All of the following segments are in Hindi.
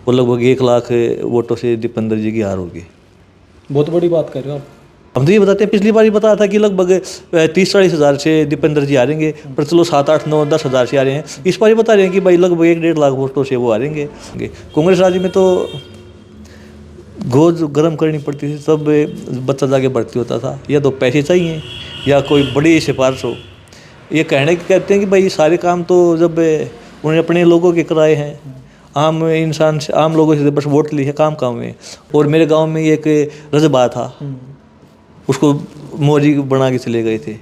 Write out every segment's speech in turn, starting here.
और लगभग 1 लाख वोटों से दीपेंद्र जी की हार होगी। बहुत बड़ी बात कर रहे हो आप। हम तो ये बताते हैं, पिछली बार ही बताया था कि लगभग 30-40 हज़ार से दीपेंद्र जी हारेंगे, पर चलो 7-8-9-10 हज़ार से आ रहे हैं। इस बार ही बता रहे हैं कि भाई लगभग 1-1.5 लाख वोटों से वो हारेंगे। कांग्रेस राज्य में तो गोद गर्म करनी पड़ती थी, तब बच्चा जाके भर्ती होता था। या तो पैसे चाहिए या कोई बड़ी सिफारिश हो। ये कहते हैं कि भाई सारे काम तो जब उन्होंने अपने लोगों के कराए हैं, आम इंसान से, आम लोगों से बस वोट ली है, काम में। और मेरे गांव में एक रजबा था, उसको मोदी बना के चले गए थे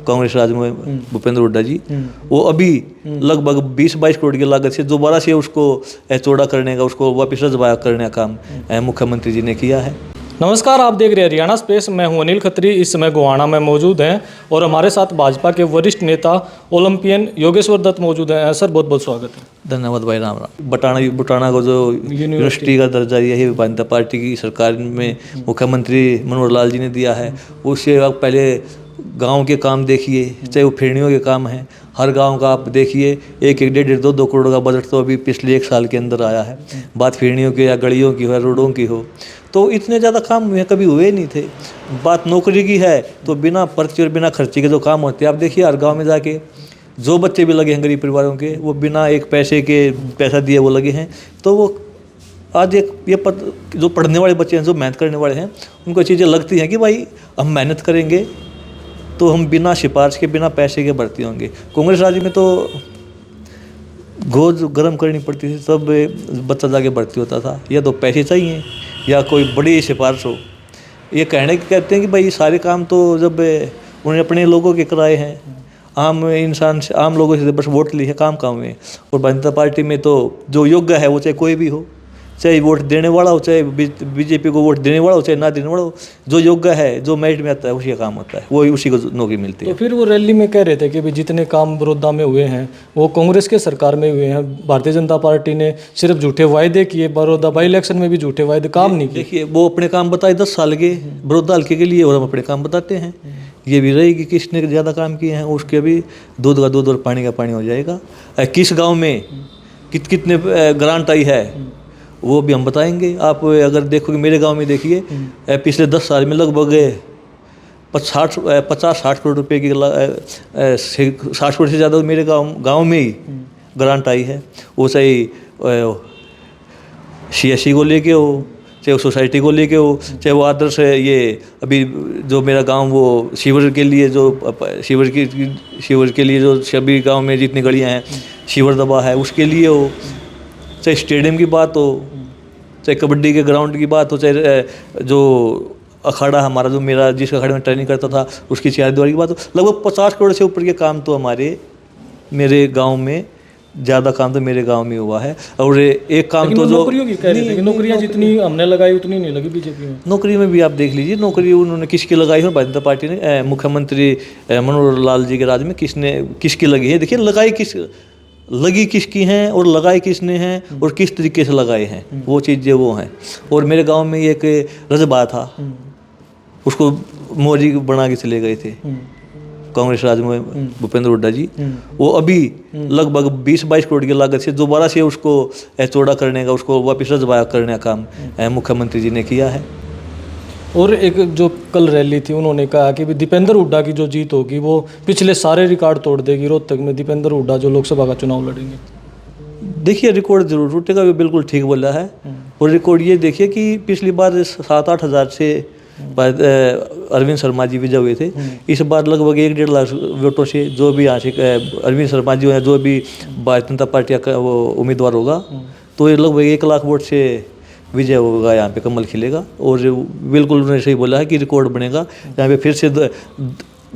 कांग्रेस राज में भूपेंद्र हुड्डा जी। वो अभी लगभग 20-22 करोड़ की लागत से दोबारा से उसको चौड़ा करने का, उसको वापस रजबा करने का काम मुख्यमंत्री जी ने किया है। नमस्कार, आप देख रहे हैं हरियाणा स्पेस। मैं हूं अनिल खत्री। इस समय गोहाना में मौजूद हैं और हमारे साथ भाजपा के वरिष्ठ नेता ओलंपियन योगेश्वर दत्त मौजूद हैं। सर, बहुत बहुत स्वागत है। धन्यवाद भाई। राम राम। बुटाना को जो यूनिवर्सिटी का दर्जा यही भारतीय जनता पार्टी की सरकार में मुख्यमंत्री मनोहर लाल जी ने दिया है। उससे आप पहले गांव के काम देखिए, चाहे वो फिरनियों के काम हैं, हर गांव का आप देखिए, 1-1, 1.5, 2-2 करोड़ का बजट तो अभी पिछले 1 साल के अंदर आया है। बात फिरनियों की या गलियों की हो या रोडों की हो, तो इतने ज़्यादा काम कभी हुए नहीं थे। बात नौकरी की है तो बिना पर्ची और बिना खर्ची के जो काम होते हैं, आप देखिए हर गाँव में जाके जो बच्चे भी लगे हैं गरीब परिवारों के, वो बिना एक पैसे के पैसा दिए वो लगे हैं। तो वो आज जो पढ़ने वाले बच्चे हैं, जो मेहनत करने वाले हैं, उनको चीज़ें लगती हैं कि भाई हम मेहनत करेंगे तो हम बिना सिफारिश के, बिना पैसे के भर्ती होंगे। कांग्रेस राज्य में तो गोद गर्म करनी पड़ती थी, तब बच्चा जाके भर्ती होता था। या तो पैसे चाहिए या कोई बड़ी सिफारिश हो। ये कहते हैं कि भाई सारे काम तो जब उन्होंने अपने लोगों के कराए हैं, आम इंसान से, आम लोगों से बस वोट ली है, काम में। और भारतीय जनता पार्टी में तो जो योग्य है वो चाहे कोई भी हो, चाहे वोट देने वाला हो, चाहे बीजेपी को वोट देने वाला हो, चाहे ना देने वाला हो, जो योग्य है, जो मेरिट में आता है, उसी का काम होता है, वो उसी को नौकरी मिलती है। तो फिर वो रैली में कह रहे थे कि भाई जितने काम बड़ौदा में हुए हैं वो कांग्रेस के सरकार में हुए हैं। भारतीय जनता पार्टी ने सिर्फ झूठे वायदे किए, बड़ौदा बाई इलेक्शन में भी झूठे वायदे, काम नहीं किए। देखिए, वो अपने काम बताए 10 साल के बड़ौदा हल्के के लिए, और हम अपने काम बताते हैं। ये भी रहेगी किसने ज़्यादा काम किए हैं, उसके भी दूध का दूध और पानी का पानी हो जाएगा। किस गाँव में कितने ग्रांट आई है वो भी हम बताएंगे। आप अगर देखोगे मेरे गांव में, देखिए पिछले 10 साल में लगभग 50-60 करोड़ रुपए की 60 करोड़ से ज़्यादा मेरे गांव में ही ग्रांट आई है। वो चाहे CSC को लेके हो, चाहे वो सोसाइटी को लेके हो, चाहे वो आदर्श ये अभी जो मेरा गांव वो सीवर के लिए जो सभी गांव में जितनी गलियां हैं सीवर दबा है उसके लिए हो, चाहे स्टेडियम की बात हो, चाहे कबड्डी के ग्राउंड की बात हो, चाहे जो अखाड़ा हमारा, जो मेरा जिस अखाड़े में ट्रेनिंग करता था उसकी चारदीवारी की बात हो, लगभग 50 करोड़ से ऊपर के काम तो मेरे गांव में, ज़्यादा काम तो मेरे गांव में हुआ है। और एक काम तो जो नौकरियों की कह रहे थे कि नौकरियां जितनी हमने लगाई उतनी नहीं लगी बीजेपी में। नौकरी में भी आप देख लीजिए, नौकरी उन्होंने किसकी लगाई है, भारतीय जनता पार्टी ने, मुख्यमंत्री मनोहर लाल जी के राज में किसकी लगी है। देखिए लगी किसकी हैं और लगाई किसने हैं और किस तरीके से लगाए हैं, वो चीज़ें वो हैं। और मेरे गांव में एक रजबा था, उसको मोदी बना के चले गए थे कांग्रेस राज में भूपेंद्र हुड्डा जी। वो अभी लगभग 20-22 करोड़ की लागत से दोबारा से उसको चौड़ा करने का, उसको वापस रजबा करने का काम मुख्यमंत्री जी ने किया है। और एक जो कल रैली थी, उन्होंने कहा कि दीपेंद्र हुड्डा की जो जीत होगी वो पिछले सारे रिकॉर्ड तोड़ देगी। रोहतक में दीपेंद्र हुड्डा जो लोकसभा का चुनाव लड़ेंगे, देखिए रिकॉर्ड जरूर टूटेगा, वो बिल्कुल ठीक बोला है। और रिकॉर्ड ये देखिए कि पिछली बार 7-8 हज़ार से अरविंद शर्मा जी विजय हुए थे। इस बार लगभग 1-1.5 लाख वोटों से जो भी यहाँ से अरविंद शर्मा जी हैं, जो भी भारतीय जनता पार्टी का वो उम्मीदवार होगा, तो ये लगभग 1 लाख वोट से विजय होगा, यहाँ पे कमल खिलेगा। और बिल्कुल उन्होंने सही बोला है कि रिकॉर्ड बनेगा यहाँ पे। फिर से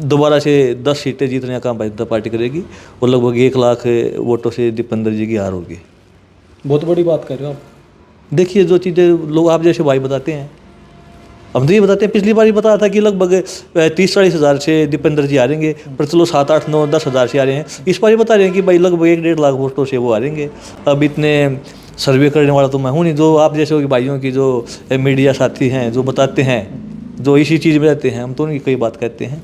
दोबारा से 10 सीटें जीतने का काम भारतीय जनता पार्टी करेगी और लगभग 1 लाख वोटों से दीपेंद्र जी की हार होगी। बहुत बड़ी बात कर रहे हो आप। देखिए जो चीज़ें लोग आप जैसे भाई बताते हैं, हम तो ये बताते हैं, पिछली बार ही बताया था कि लगभग 30-40 हज़ार से दीपेंद्र जी हारेंगे, पर चलो 7-8-9-10 हज़ार से आ रहे हैं। इस बार ही बता रहे हैं कि भाई लगभग 1-1.5 लाख वोटों से वो हारेंगे। अब इतने सर्वे करने वाला तो मैं हूँ नहीं, जो आप जैसे भाइयों की जो मीडिया साथी हैं, जो बताते हैं, जो इसी चीज़ में रहते हैं, हम तो उनकी कई बात कहते हैं।